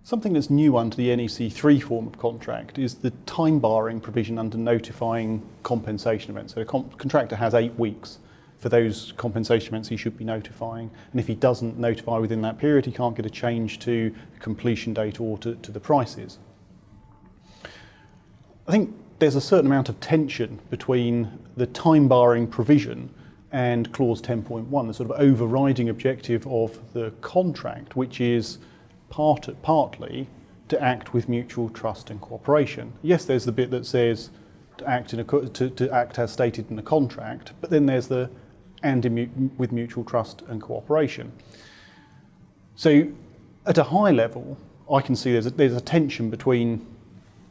Something that's new under the NEC 3 form of contract is the time barring provision under notifying compensation events. So a contractor has 8 weeks for those compensation events he should be notifying, and if he doesn't notify within that period, he can't get a change to the completion date or to the prices. I think there's a certain amount of tension between the time barring provision and clause 10.1, the sort of overriding objective of the contract, which is partly to act with mutual trust and cooperation. Yes, there's the bit that says to act to act as stated in the contract, but then there's the with mutual trust and cooperation. So at a high level, I can see there's a tension between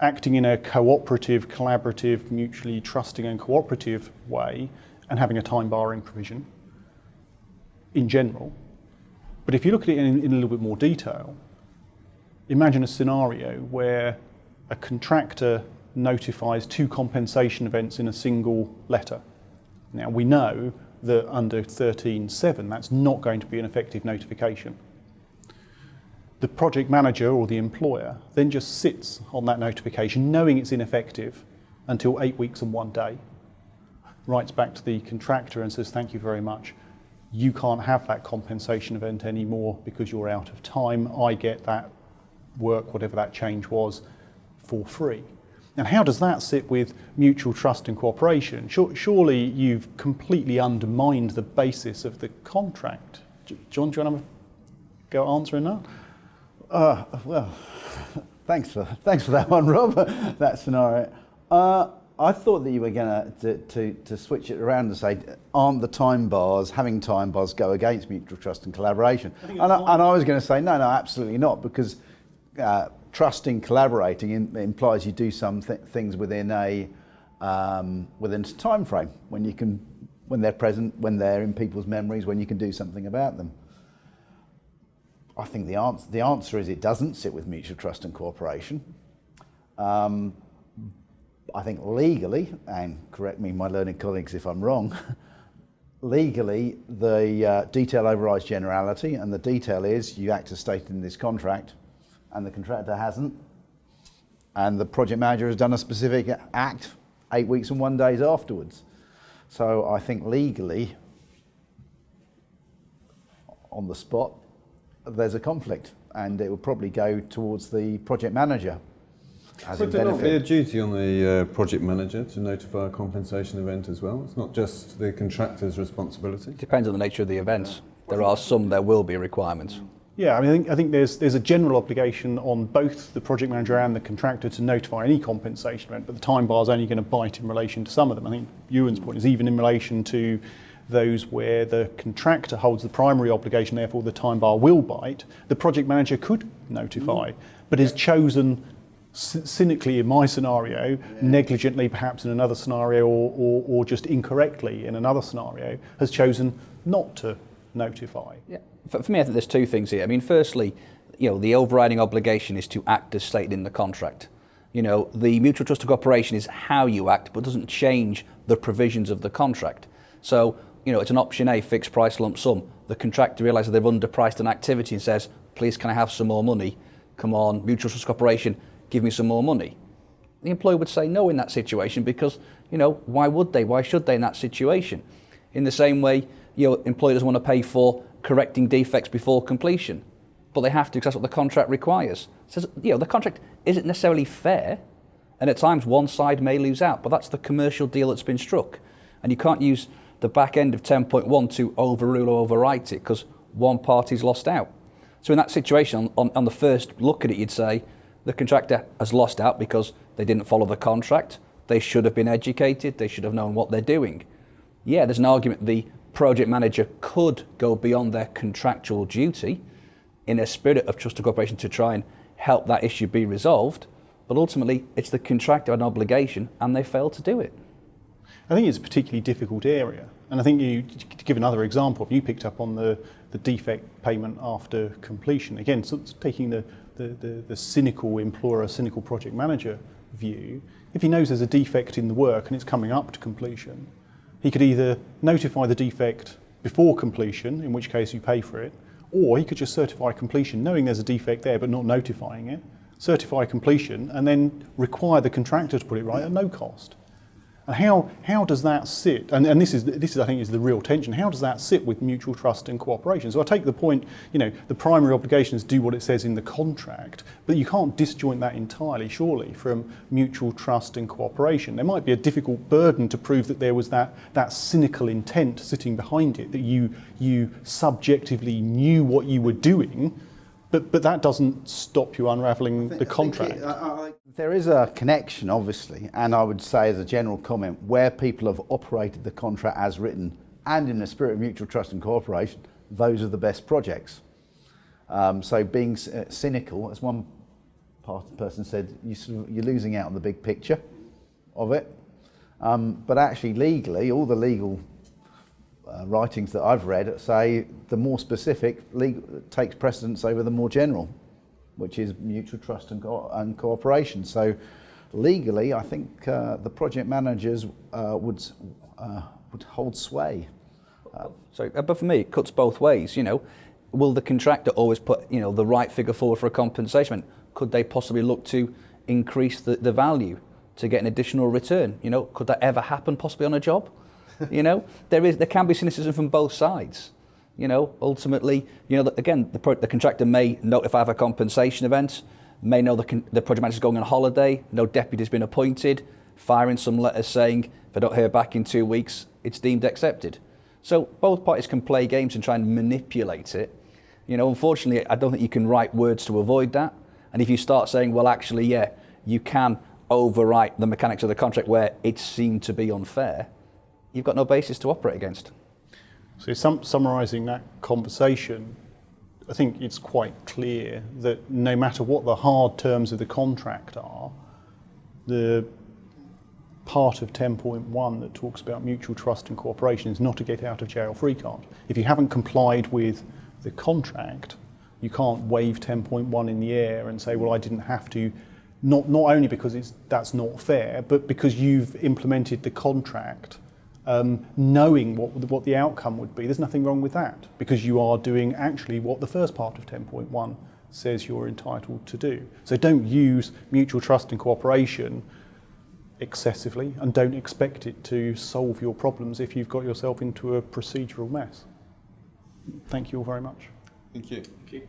acting in a cooperative, collaborative, mutually trusting and cooperative way and having a time barring provision in general. But if you look at it in a little bit more detail, imagine a scenario where a contractor notifies 2 compensation events in a single letter. Now we know that under 13.7 that's not going to be an effective notification. The project manager or the employer then just sits on that notification knowing it's ineffective until 8 weeks and 1 day, writes back to the contractor and says, thank you very much, you can't have that compensation event anymore because you're out of time, I get that work, whatever that change was, for free. And how does that sit with mutual trust and cooperation? Surely you've completely undermined the basis of the contract. John, do you want to go answering that? Well, thanks for that one, Rob. That scenario. I thought that you were going to switch it around and say, aren't having time bars go against mutual trust and collaboration? And I was going to say, no, absolutely not, because trusting, collaborating implies you do some things within a time frame when they're present, when they're in people's memories, when you can do something about them. I think the answer is it doesn't sit with mutual trust and cooperation. I think legally, and correct me, my learned colleagues, if I'm wrong, legally the detail overrides generality, and the detail is you act as stated in this contract, and the contractor hasn't, and the project manager has done a specific act 8 weeks and 1 day afterwards. So I think legally, on the spot, there's a conflict, and it will probably go towards the project manager. Would there not be a duty on the project manager to notify a compensation event as well? It's not just the contractor's responsibility? Depends on the nature of the event. There will be requirements. Yeah, I mean, I think there's a general obligation on both the project manager and the contractor to notify any compensation event, but the time bar is only going to bite in relation to some of them. I think Ewan's point is even in relation to those where the contractor holds the primary obligation, therefore the time bar will bite, the project manager could notify, but is chosen cynically in my scenario, negligently perhaps in another scenario, or just incorrectly in another scenario, has chosen not to notify. Yeah. For me, I think there's 2 things here. I mean, firstly, the overriding obligation is to act as stated in the contract. The mutual trust and cooperation is how you act, but doesn't change the provisions of the contract. So, it's an option A, fixed price lump sum. The contractor realises they've underpriced an activity and says, please can I have some more money? Come on, mutual trust cooperation, give me some more money. The employer would say no in that situation because, why would they? Why should they in that situation? In the same way, employer doesn't want to pay for correcting defects before completion, but they have to because that's what the contract requires. So, the contract isn't necessarily fair, and at times one side may lose out, but that's the commercial deal that's been struck. And you can't use the back end of 10.1 to overrule or overwrite it because one party's lost out. So in that situation, on the first look at it, you'd say the contractor has lost out because they didn't follow the contract. They should have been educated. They should have known what they're doing. Yeah, there's an argument the project manager could go beyond their contractual duty in a spirit of trust and cooperation to try and help that issue be resolved. But ultimately, it's the contractor an obligation, and they failed to do it. I think it's a particularly difficult area. And I think to give another example, you picked up on the defect payment after completion. Again, so it's taking the cynical employer, cynical project manager view. If he knows there's a defect in the work and it's coming up to completion, he could either notify the defect before completion, in which case you pay for it, Or he could just certify completion, knowing there's a defect there but not notifying it, certify completion, and then require the contractor to put it right at no cost. And how does that sit? And this is I think is the real tension. How does that sit with mutual trust and cooperation? So I take the point, the primary obligation is do what it says in the contract, but you can't disjoint that entirely, surely, from mutual trust and cooperation. There might be a difficult burden to prove that there was that cynical intent sitting behind it, that you subjectively knew what you were doing, but that doesn't stop you unravelling the contract. There is a connection, obviously, and I would say as a general comment, where people have operated the contract as written and in the spirit of mutual trust and cooperation, those are the best projects. So being cynical, as one person said, you're losing out on the big picture of it. But actually legally, all the legal writings that I've read say the more specific takes precedence over the more general, which is mutual trust and cooperation. So legally, I think the project managers would hold sway. But for me, it cuts both ways. Will the contractor always put the right figure forward for a compensation? Could they possibly look to increase the value to get an additional return? Could that ever happen possibly on a job? There can be cynicism from both sides. Ultimately, again, the contractor may notify of a compensation event, may know the project manager's going on holiday, no deputy's been appointed, firing some letters saying, if I don't hear back in 2 weeks, it's deemed accepted. So both parties can play games and try and manipulate it. Unfortunately, I don't think you can write words to avoid that. And if you start saying, well, actually, yeah, you can overwrite the mechanics of the contract where it seemed to be unfair, you've got no basis to operate against. So summarising that conversation, I think it's quite clear that no matter what the hard terms of the contract are, the part of 10.1 that talks about mutual trust and cooperation is not a get out of jail free card. If you haven't complied with the contract, you can't wave 10.1 in the air and say, well, I didn't have to, not only because that's not fair, but because you've implemented the contract knowing what the outcome would be. There's nothing wrong with that, because you are doing actually what the first part of 10.1 says you're entitled to do. So don't use mutual trust and cooperation excessively, and don't expect it to solve your problems if you've got yourself into a procedural mess. Thank you all very much. Thank you. Thank you.